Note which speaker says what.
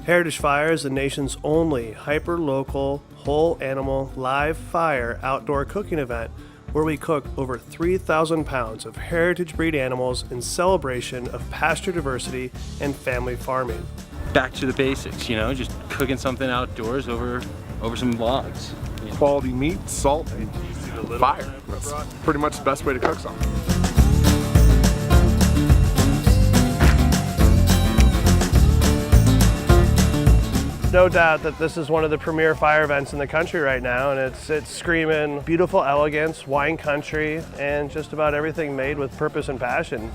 Speaker 1: Heritage Fire is the nation's only hyper-local, whole animal, live fire outdoor cooking event where we cook over 3,000 pounds of heritage breed animals in celebration of pasture diversity and family farming.
Speaker 2: Back to the basics, you know, just cooking something outdoors over some logs.
Speaker 3: Quality meat, salt, and fire. That's pretty much the best way to cook something.
Speaker 1: No doubt that this is one of the premier fire events in the country right now, and it's screaming beautiful elegance, wine country, and just about everything made with purpose and passion.